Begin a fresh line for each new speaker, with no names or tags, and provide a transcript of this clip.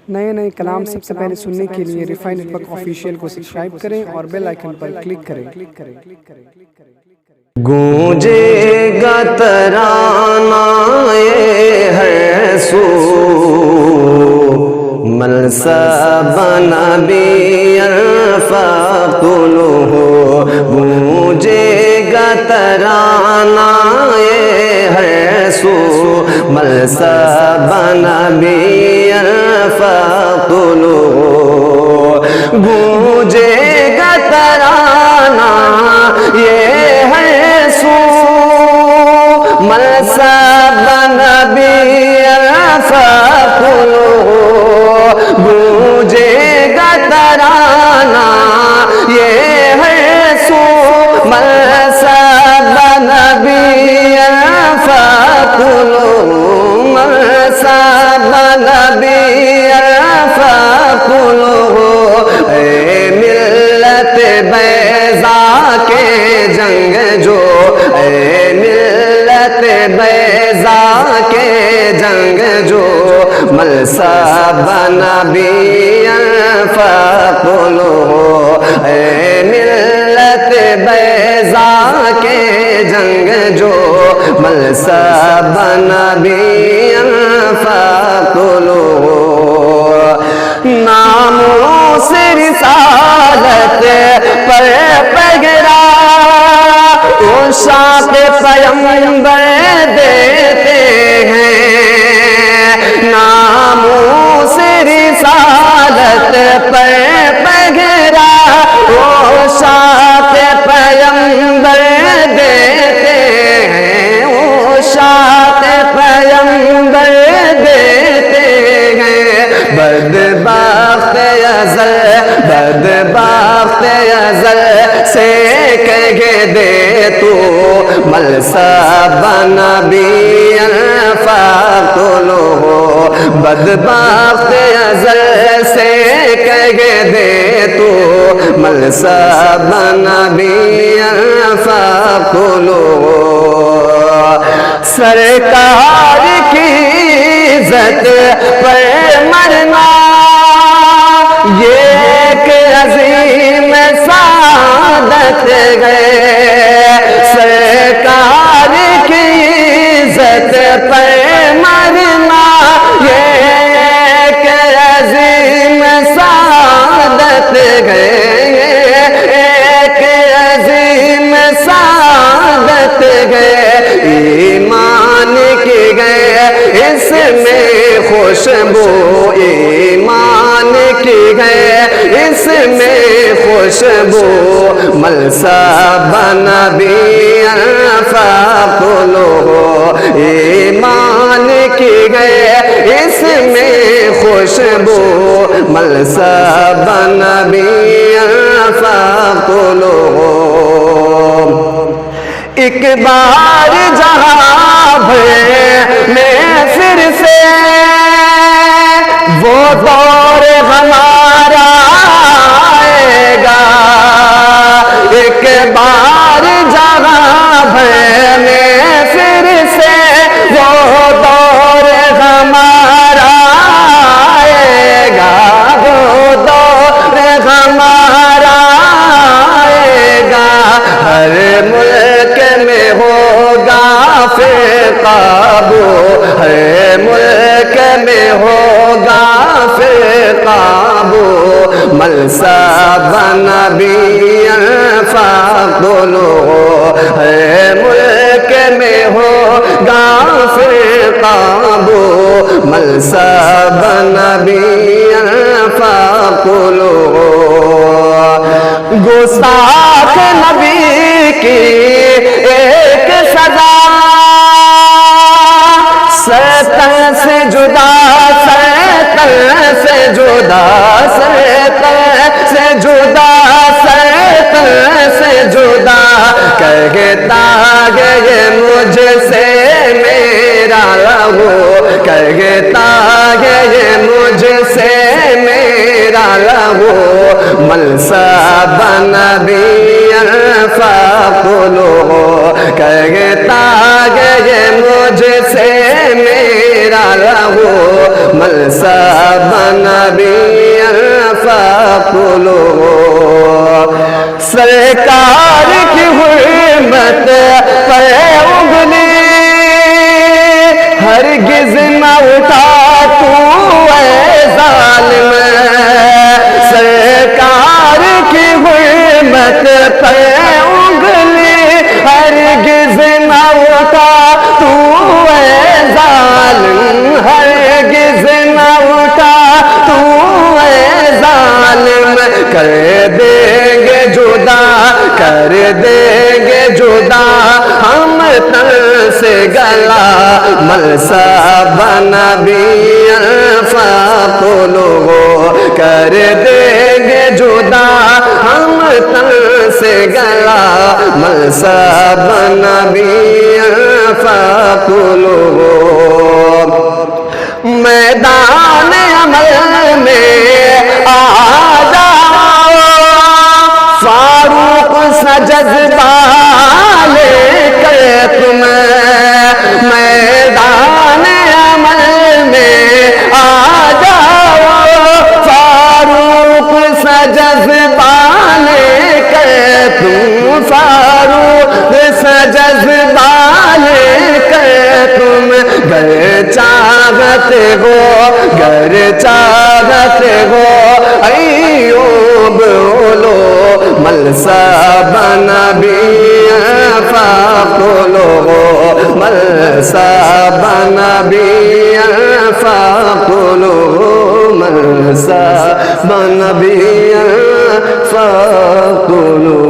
نئے نئے کلام سب سے پہلے سننے کے لیے ریفائن نیٹ ورک آفیشیل کو سبسکرائب کریں اور بیل آئیکن پر کلک کریں۔
گونجے گا ترانہ ہے سو ملسب نبی فاقتلوہ، گونجے گا ترانہ ہے سو ملسب نبی فاقتلوہ، گونجے گا ترانہ یہ ہے سو ملسب نبی فاقتلوہ، گونجے گا ترانہ یہ ہے سو ملسب نبی فاقتلوہ، ملسب نبی فاقتلوہ، اے ملت بیضا کے جنگ جو، اے ملت بیضا کے جنگ جو، ملسب نبی فاقتلوہ، اے ملت بیضا کے جنگ جو، ملسب نبی فاقتلوہ، ناموس رسالت پر پگھرا عشاق پیغمبر دیتے ہیں، ناموس رسالت پر پگھرا عشاق پیغمبر دیتے ہیں، عشاق پیغمبر دیتے ہیں، بدبخت ازل، بدبخت ازل سے کہہ دے تو ملسب نبی فاقتلوہ، بدبخت ازل سے کہہ دے تو ملسب نبی فاقتلوہ، سرکار کی عزت پر مرنا یہ ایک عظیم سعادت ہے، سرکار کی عزت پر مرنا یہ ایک عظیم سعادت ہے، ایک عظیم سعادت ہے، ایمان کی گئے اس میں خوشبو، ایمان کی گئے اس میں خوشبو، ملسب نبی فاقتلوہ، ایمان کی گئے اس میں خوشبو، ملسب نبی فاقتلوہ، ایک بار جہاں بھر میں پھر سے وہ دور ہمارا آئے گا، ایک بار جہاں بھر میں پھر سے وہ دور ہمارا آئے گا، وہ دور ہمارا آئے گا، ہر ملک میں ہوگا پھر قابو، ہر ملک میں ہوگا پھر قابو، ملسب نبی فاقتلوہ، ہر ملک میں ہوگا پھر قابو، ملسب نبی فاقتلوہ، گستاخ نبی کی ایک سزا، سرطن سے جدا، سرطن سے جدا، سرطن سے جدا، سرطن سے جدا، کہتا ہے یہ مجھ سے میرا لہو، کہتا ہے یہ مجھ سے میرا لہو، ملسب نبی فاقتلوہ، کہتا ہے یہ مجھ سے میرا لہو، ملسب سرکار کی حرمت پر انگلی ہرگز نہ اٹھا تو اے ظالم سرکار کی حرمت پر انگلی ہرگز نہ اٹھا تو اے ظالم ہرگز نہ اٹھا تو اے ظالم کر دیں گے جدا کر دیں گے جدا ہم تن سے گلا ملسا بنبی فاقلو کر دیں گے جدا ہم تن سے گلا ملسا بنبی فاقلو میدان عمل میں آ جاؤ فاروق سا جذبہ لے کر تم میدان عمل میں آ جاؤ فاروق سا جذبہ لے کر تم فاروق سا جذبہ لے کر تم گر چاہتے ہو گر چاہتے ہو ایوب اولو ملسا بنبی فاقلو ملسا بنبی فاقلو ملسا بنبی فاقلو